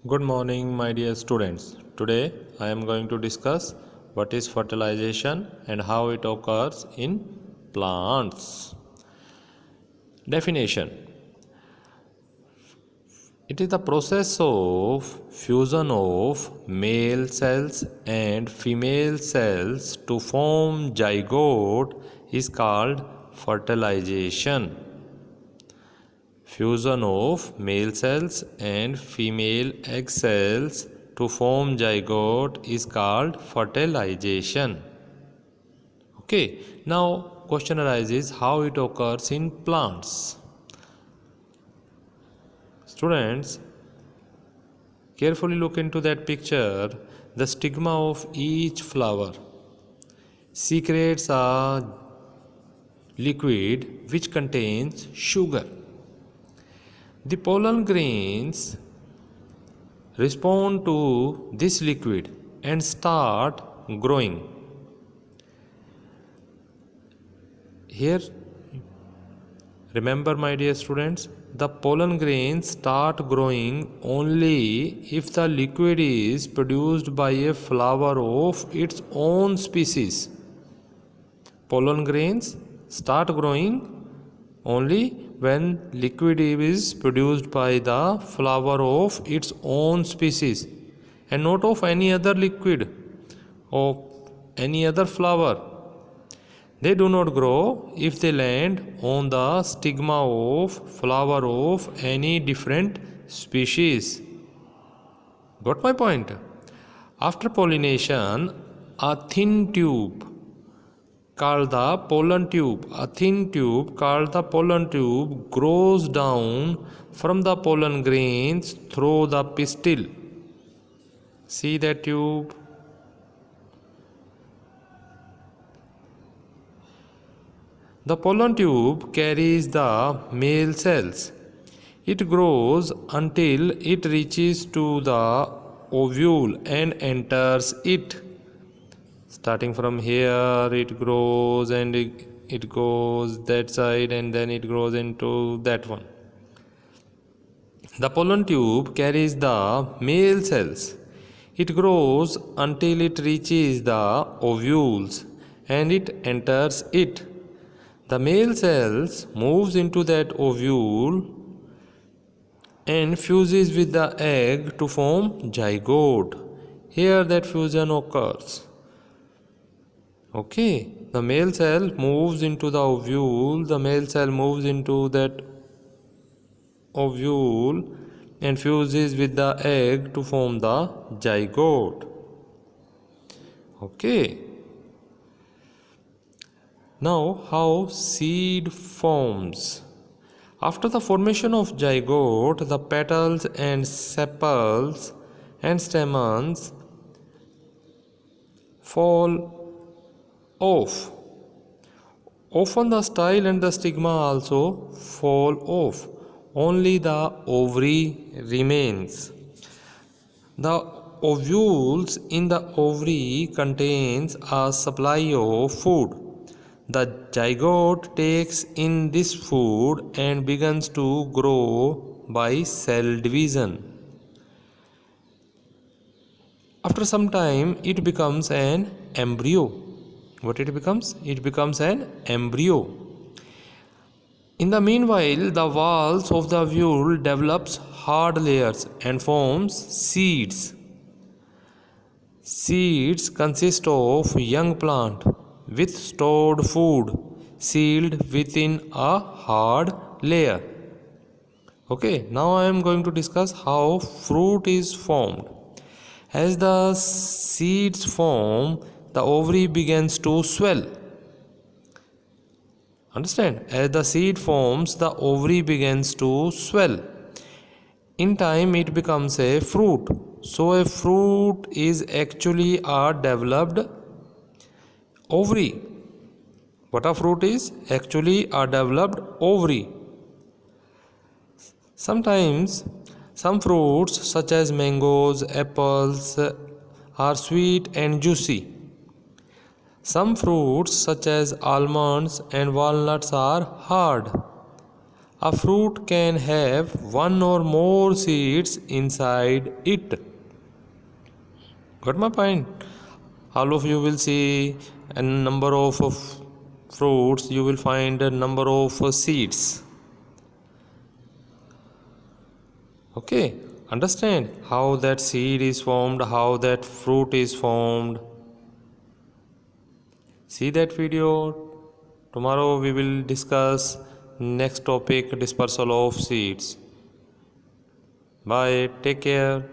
Good morning, my dear students. Today I am going to discuss what is fertilization and how it occurs in plants. Definition: it is the process of fusion of male cells and female cells to form zygote is called fertilization. Fusion of male cells and female egg cells to form zygote is called fertilization. Okay, now question arises how it occurs in plants. Students, carefully look into that picture. The stigma of each flower secretes a liquid which contains sugar. The pollen grains respond to this liquid and start growing. Here, remember my dear students, the pollen grains start growing only if the liquid is produced by a flower of its own species. Pollen grains start growing only when liquid is produced by the flower of its own species and not of any other liquid of any other flower. They do not grow if they land on the stigma of flower of any different species. Got my point? After pollination, a thin tube called the pollen tube, grows down from the pollen grains through the pistil. See that tube? The pollen tube carries the male cells. It grows until it reaches to the ovule and enters it. Starting from here, it grows and it goes that side and then it grows into that one. The pollen tube carries the male cells. It grows until it reaches the ovules and it enters it. The male cells moves into that ovule and fuses with the egg to form zygote. Here that fusion occurs. Okay, the male cell moves into the ovule, and fuses with the egg to form the zygote. Okay. Now, how seed forms. After the formation of zygote, the petals and sepals and stamens fall off. Often the style and the stigma also fall off. Only the ovary remains. The ovules in the ovary contains a supply of food. The zygote takes in this food and begins to grow by cell division. After some time, it becomes an embryo. What it becomes? It becomes an embryo. In the meanwhile, the walls of the ovule develops hard layers and forms seeds. Seeds consist of young plant with stored food sealed within a hard layer. Okay, now I am going to discuss how fruit is formed. As the seeds form, the ovary begins to swell. Understand? As the seed forms, the ovary begins to swell. In time, it becomes a fruit. So, a fruit is actually a developed ovary. What a fruit is? Actually a developed ovary. Sometimes some fruits such as mangoes, apples are sweet and juicy. Some fruits such as almonds and walnuts are hard. A fruit can have one or more seeds inside it. Got my point? All of you will see a number of fruits, you will find a number of seeds. Okay, understand how that seed is formed, how that fruit is formed. See that video. Tomorrow we will discuss next topic, dispersal of seeds. Bye, take care.